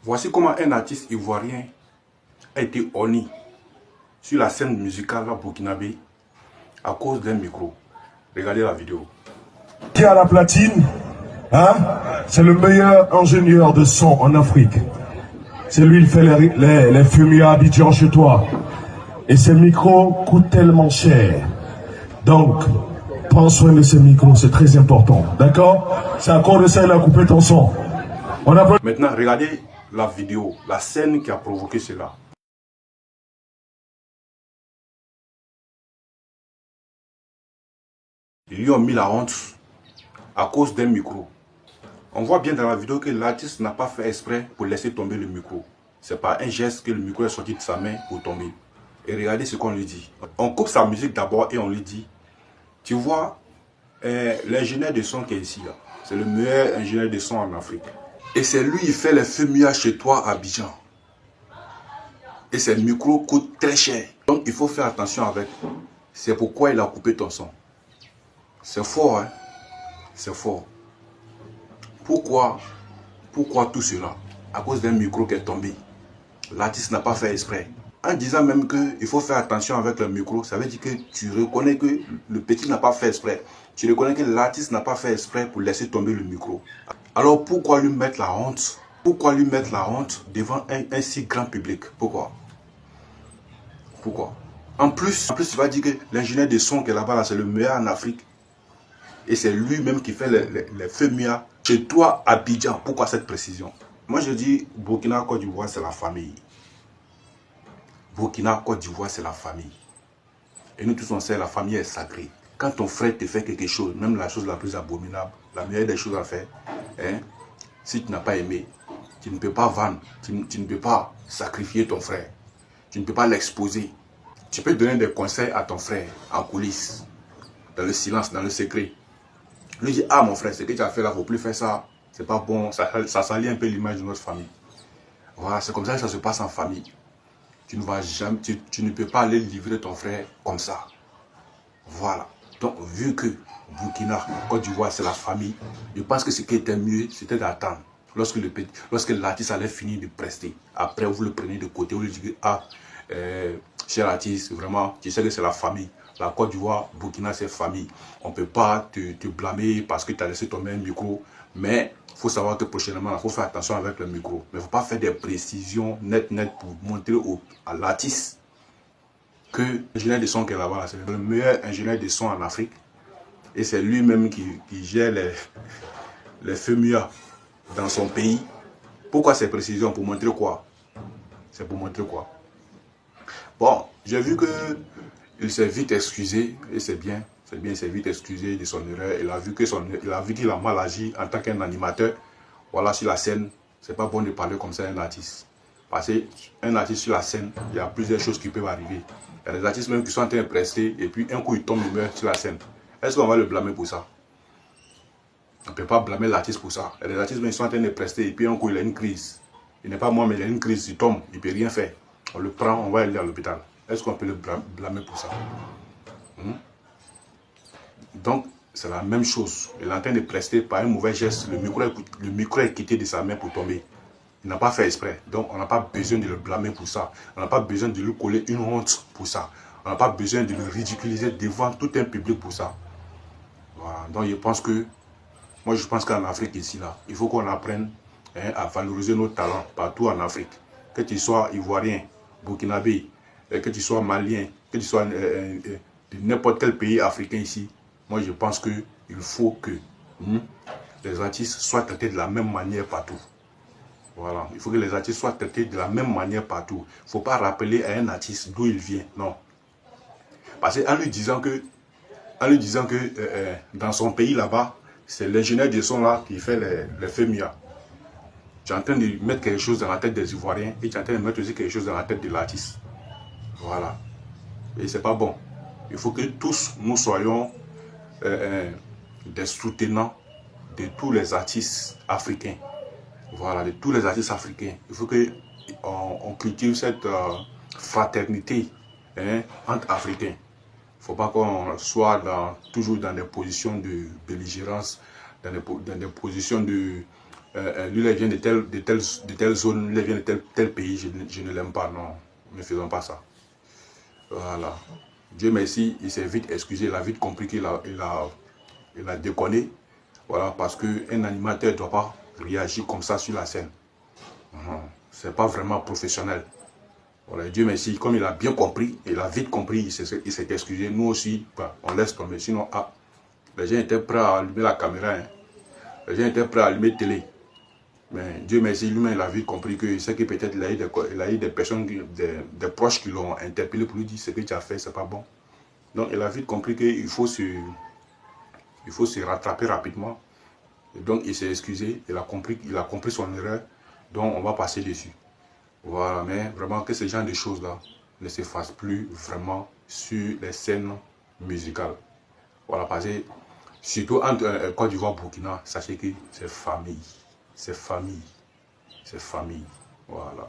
Voici comment un artiste ivoirien a été honni sur la scène musicale burkinabé à cause d'un micro. Regardez la vidéo. Qui a la platine, hein? C'est le meilleur ingénieur de son en Afrique. C'est lui qui fait les fumiers à Abidjan chez toi. Et ces micros coûtent tellement cher. Donc, prends soin de ces micros, c'est très important. D'accord? C'est à cause de ça qu'il a coupé ton son. Maintenant, regardez la vidéo, la scène qui a provoqué cela. Ils lui ont mis la honte à cause d'un micro. On voit bien dans la vidéo que l'artiste n'a pas fait exprès pour laisser tomber le micro. C'est par un geste que le micro est sorti de sa main pour tomber. Et regardez ce qu'on lui dit. On coupe sa musique d'abord et on lui dit, tu vois, l'ingénieur de son qui est ici, c'est le meilleur ingénieur de son en Afrique. Et c'est lui qui fait les fumiers chez toi à Abidjan. Et ces micros coûtent très cher. Donc il faut faire attention avec. C'est pourquoi il a coupé ton son. C'est fort, hein? C'est fort. Pourquoi tout cela? À cause d'un micro qui est tombé. L'artiste n'a pas fait exprès. En disant même qu'il faut faire attention avec le micro, ça veut dire que tu reconnais que le petit n'a pas fait exprès. Tu reconnais que l'artiste n'a pas fait exprès pour laisser tomber le micro. Alors pourquoi lui mettre la honte? Pourquoi lui mettre la honte devant un si grand public? Pourquoi? Pourquoi? En plus, tu vas dire que l'ingénieur de son qui est là-bas, c'est le meilleur en Afrique. Et c'est lui-même qui fait les fumiers chez toi, Abidjan. Pourquoi cette précision? Moi, je dis, Burkina, Côte d'Ivoire, c'est la famille. Burkina, Côte d'Ivoire, c'est la famille. Et nous tous, on sait, la famille est sacrée. Quand ton frère te fait quelque chose, même la chose la plus abominable, la meilleure des choses à faire, hein, si tu n'as pas aimé, tu ne peux pas vendre, tu ne peux pas sacrifier ton frère. Tu ne peux pas l'exposer. Tu peux donner des conseils à ton frère en coulisses, dans le silence, dans le secret. Lui dit, ah mon frère, ce que tu as fait là, il ne faut plus faire ça. C'est pas bon, ça salit un peu l'image de notre famille. Voilà, c'est comme ça que ça se passe en famille. Tu ne vas jamais, tu ne peux pas aller livrer ton frère comme ça. Voilà. Donc, vu que Burkina, Côte d'Ivoire, c'est la famille, je pense que ce qui était mieux, c'était d'attendre. Lorsque l'artiste allait finir de prester, après vous le prenez de côté, vous lui dites, ah, cher artiste, vraiment, tu sais que c'est la famille. La Côte d'Ivoire, Burkina, c'est famille. On ne peut pas te blâmer parce que tu as laissé tomber un micro. Mais il faut savoir que prochainement, il faut faire attention avec le micro. Mais il ne faut pas faire des précisions nettes pour montrer à l'artiste que l'ingénieur de son qui est là-bas, c'est le meilleur ingénieur de son en Afrique. Et c'est lui-même qui gère les fumiers dans son pays. Pourquoi ces précisions? Pour montrer quoi? C'est pour montrer quoi? Bon, j'ai vu qu'il s'est vite excusé, et c'est bien, il s'est vite excusé de son erreur. Il a vu qu'il a mal agi en tant qu'un animateur. Voilà, sur la scène, c'est pas bon de parler comme ça à un artiste. Parce qu'un artiste sur la scène, il y a plusieurs choses qui peuvent arriver. Il y a des artistes même qui sont en train de prester, et puis un coup il tombe, il meurt sur la scène. Est-ce qu'on va le blâmer pour ça? On ne peut pas blâmer l'artiste pour ça. Il y a des artistes même qui sont en train de prester, et puis un coup il a une crise. Il n'est pas moi, mais il a une crise, il tombe, il ne peut rien faire. On le prend, on va aller à l'hôpital. Est-ce qu'on peut le blâmer pour ça? Donc, c'est la même chose. Il est en train de prester par un mauvais geste. Le micro est quitté de sa main pour tomber. Il n'a pas fait exprès. Donc, on n'a pas besoin de le blâmer pour ça. On n'a pas besoin de lui coller une honte pour ça. On n'a pas besoin de le ridiculiser devant tout un public pour ça. Voilà. Donc, je pense qu'en Afrique ici, là, il faut qu'on apprenne à valoriser nos talents partout en Afrique. Que tu sois ivoirien, burkinabé, que tu sois malien, que tu sois de n'importe quel pays africain ici, moi je pense qu'il faut que les artistes soient traités de la même manière partout. Voilà, il faut que les artistes soient traités de la même manière partout. Il ne faut pas rappeler à un artiste d'où il vient, non. Parce qu'en lui disant que dans son pays là-bas, c'est l'ingénieur de son là qui fait les fumiers. Tu es en train de mettre quelque chose dans la tête des Ivoiriens et tu es en train de mettre aussi quelque chose dans la tête de l'artiste. Voilà. Et c'est pas bon. Il faut que tous nous soyons des soutenants de tous les artistes africains. Voilà, de tous les artistes africains. Il faut qu'on cultive cette fraternité entre Africains. Il ne faut pas qu'on soit toujours dans des positions de belligérance, dans des positions lui, il vient de telle zone, lui, il vient de tel pays, je ne l'aime pas. Non, ne faisons pas ça. Voilà. Dieu merci, il s'est vite excusé, il a vite compris qu'il a déconné. Voilà, parce qu'un animateur ne doit pas réagir comme ça sur la scène. C'est pas vraiment professionnel. Voilà, Dieu merci, comme il a bien compris, il a vite compris, il s'est excusé. Nous aussi, bah, on laisse tomber. Sinon, les gens étaient prêts à allumer la caméra. Hein. Les gens étaient prêts à allumer la télé. Mais Dieu merci, lui-même, il a vite compris que c'est que peut-être il a eu des personnes, des proches qui l'ont interpellé pour lui dire ce que tu as fait, c'est pas bon. Donc, il a vite compris qu'il faut se rattraper rapidement. Et donc, il s'est excusé, il a compris son erreur. Donc, on va passer dessus. Voilà, mais vraiment que ce genre de choses-là ne se fassent plus vraiment sur les scènes musicales. Voilà, parce que surtout entre Côte d'Ivoire et Burkina, sachez que c'est famille. C'est famille. C'est famille. Voilà.